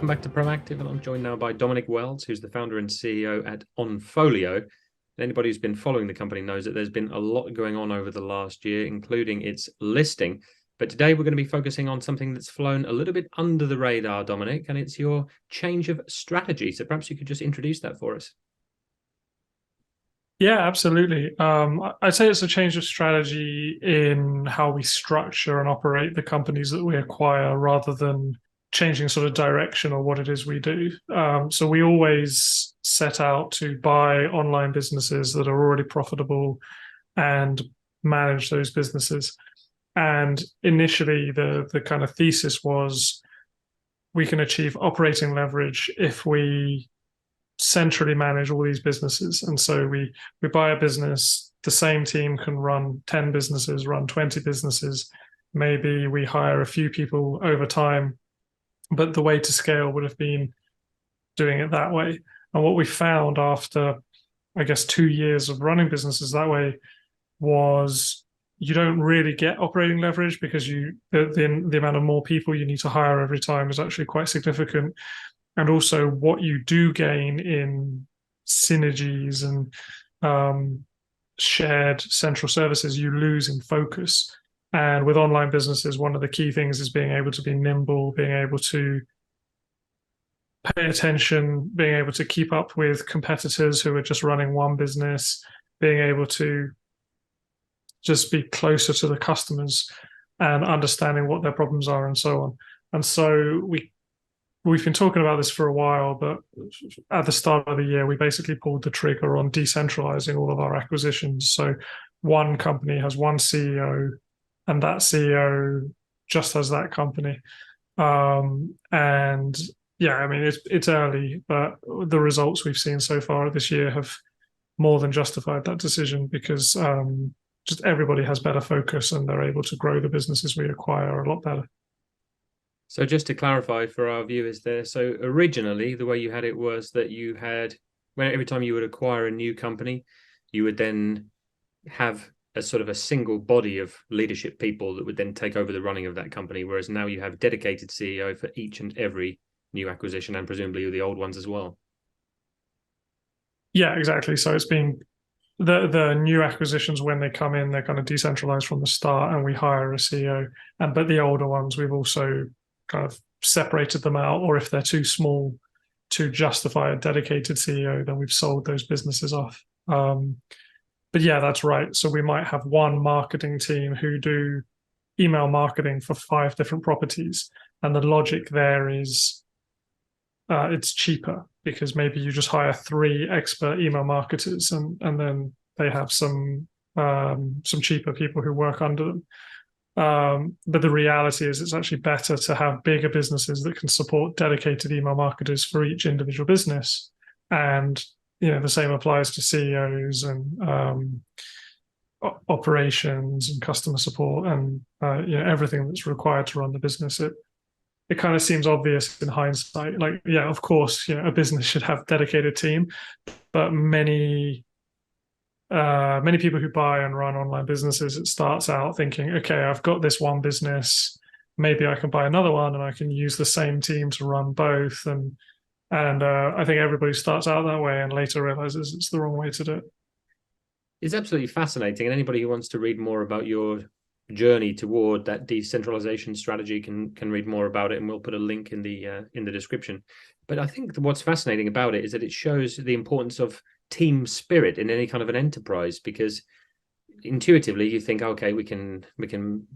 Welcome back to Proactive, and I'm joined now by Dominic Wells, who's the founder and CEO at Onfolio. And anybody who's been following the company knows that there's been a lot going on over the last year, including its listing. But today we're going to be focusing on something that's flown a little bit under the radar, Dominic, and it's your change of strategy. So perhaps you could just introduce that for us. Yeah, absolutely. I'd say it's a change of strategy in how we structure and operate the companies that we acquire rather than changing sort of direction or what it is we do. So we always set out to buy online businesses that are already profitable and manage those businesses. And initially, the kind of thesis was we can achieve operating leverage if we centrally manage all these businesses. And so we buy a business, the same team can run 10 businesses, run 20 businesses. Maybe we hire a few people over time, but the way to scale would have been doing it that way. And what we found after, I guess, 2 years of running businesses that way was you don't really get operating leverage because the amount of more people you need to hire every time is actually quite significant. And also what you do gain in synergies and shared central services, you lose in focus. And with online businesses, one of the key things is being able to be nimble, being able to pay attention, being able to keep up with competitors who are just running one business, being able to just be closer to the customers and understanding what their problems are and so on. And so we've been talking about this for a while, but at the start of the year, we basically pulled the trigger on decentralizing all of our acquisitions. So one company has one CEO, and that CEO just has that company. And yeah, I mean, it's early, but the results we've seen so far this year have more than justified that decision because just everybody has better focus and they're able to grow the businesses we acquire a lot better. So just to clarify for our viewers there, so originally the way you had it was that you had, when every time you would acquire a new company, you would then have a sort of a single body of leadership people that would then take over the running of that company, whereas now you have a dedicated CEO for each and every new acquisition and presumably the old ones as well. Yeah, exactly. So it's been the new acquisitions when they come in, they're kind of decentralized from the start and we hire a CEO. But the older ones, we've also kind of separated them out, or if they're too small to justify a dedicated CEO, then we've sold those businesses off. But yeah, that's right. So we might have one marketing team who do email marketing for 5 different properties. And the logic there is it's cheaper because maybe you just hire 3 expert email marketers and then they have some cheaper people who work under them. But the reality is it's actually better to have bigger businesses that can support dedicated email marketers for each individual business. And, the same applies to CEOs and operations and customer support and, everything that's required to run the business. It kind of seems obvious in hindsight. Like, yeah, of course, a business should have a dedicated team, but many people who buy and run online businesses, it starts out thinking, okay, I've got this one business, maybe I can buy another one and I can use the same team to run both. And I think everybody starts out that way and later realizes it's the wrong way to do it. It's absolutely fascinating. And anybody who wants to read more about your journey toward that decentralization strategy can read more about it, and we'll put a link in the description. But I think what's fascinating about it is that it shows the importance of team spirit in any kind of an enterprise, because intuitively you think, okay, we can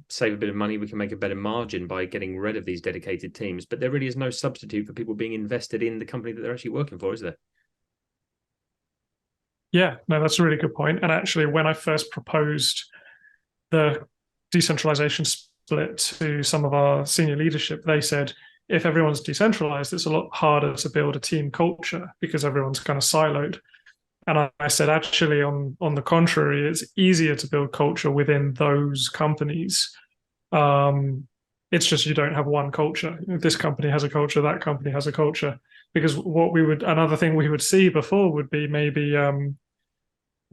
save a bit of money, we can make a better margin by getting rid of these dedicated teams, but there really is no substitute for people being invested in the company that they're actually working for, is there? Yeah, no, that's a really good point. And actually, when I first proposed the decentralization split to some of our senior leadership, they said, if everyone's decentralized, it's a lot harder to build a team culture because everyone's kind of siloed. And I said, actually, on the contrary, it's easier to build culture within those companies. It's just you don't have one culture. This company has a culture, that company has a culture. Because another thing we would see before would be maybe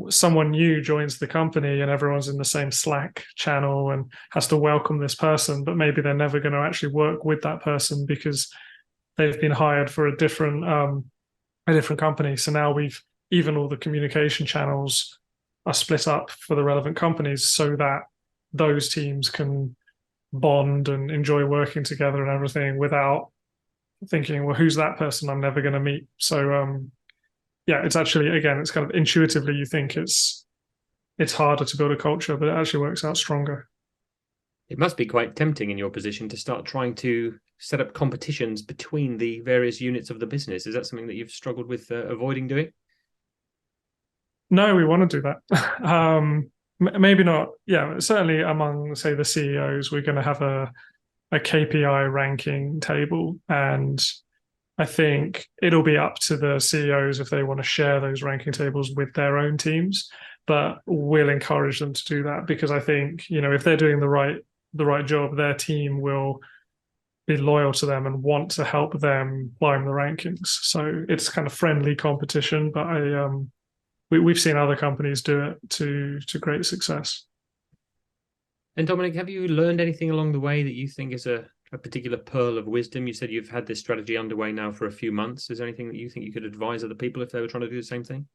someone new joins the company and everyone's in the same Slack channel and has to welcome this person, but maybe they're never going to actually work with that person because they've been hired for a different company. So now we've even all the communication channels are split up for the relevant companies so that those teams can bond and enjoy working together and everything without thinking, well, who's that person I'm never going to meet? So yeah, it's actually, again, it's kind of intuitively you think it's harder to build a culture, but it actually works out stronger. It must be quite tempting in your position to start trying to set up competitions between the various units of the business. Is that something that you've struggled with avoiding doing? No, we want to do that. Maybe not. Yeah, certainly among, say, the CEOs, we're going to have a KPI ranking table. And I think it'll be up to the CEOs if they want to share those ranking tables with their own teams. But we'll encourage them to do that because I think, if they're doing the right job, their team will be loyal to them and want to help them climb the rankings. So it's kind of friendly competition, but we've seen other companies do it to great success. And Dominic, have you learned anything along the way that you think is a particular pearl of wisdom? You said you've had this strategy underway now for a few months. Is there anything that you think you could advise other people if they were trying to do the same thing?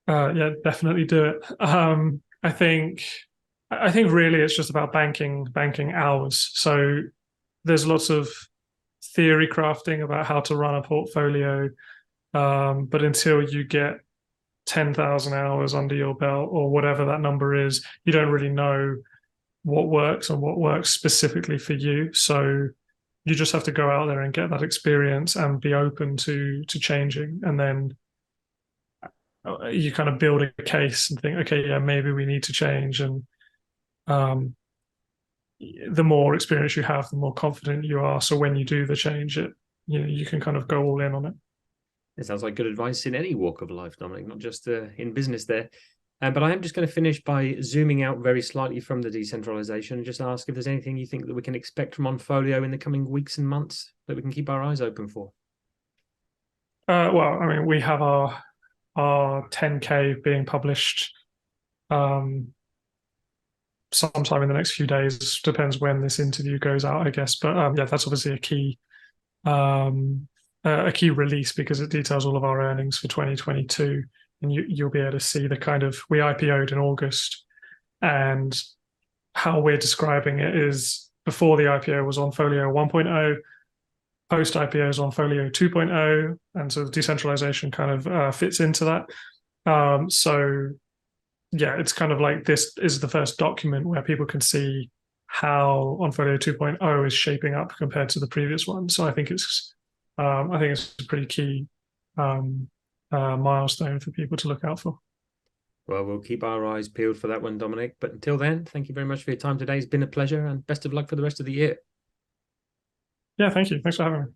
Yeah, definitely do it. I think really it's just about banking hours. So there's lots of theory crafting about how to run a portfolio, but until you get 10,000 hours under your belt or whatever that number is, you don't really know what works and what works specifically for you. So you just have to go out there and get that experience and be open to changing. And then you kind of build a case and think, okay, yeah, maybe we need to change. And um, the more experience you have, the more confident you are. So when you do the change, you can kind of go all in on it. It sounds like good advice in any walk of life, Dominic, not just in business there. But I am just going to finish by zooming out very slightly from the decentralization and just ask if there's anything you think that we can expect from Onfolio in the coming weeks and months that we can keep our eyes open for. Well, I mean, we have our 10K being published um, sometime in the next few days. Depends when this interview goes out, I guess. But yeah, that's obviously um, a key release because it details all of our earnings for 2022, and you'll be able to see the kind of we IPO'd in August, and how we're describing it is before the IPO was Onfolio 1.0, post IPO is Onfolio 2.0, and so the decentralization kind of fits into that. So yeah, it's kind of like this is the first document where people can see how Onfolio 2.0 is shaping up compared to the previous one. So I think it's a pretty key milestone for people to look out for. Well, we'll keep our eyes peeled for that one, Dominic. But until then, thank you very much for your time today. It's been a pleasure and best of luck for the rest of the year. Yeah, thank you. Thanks for having me.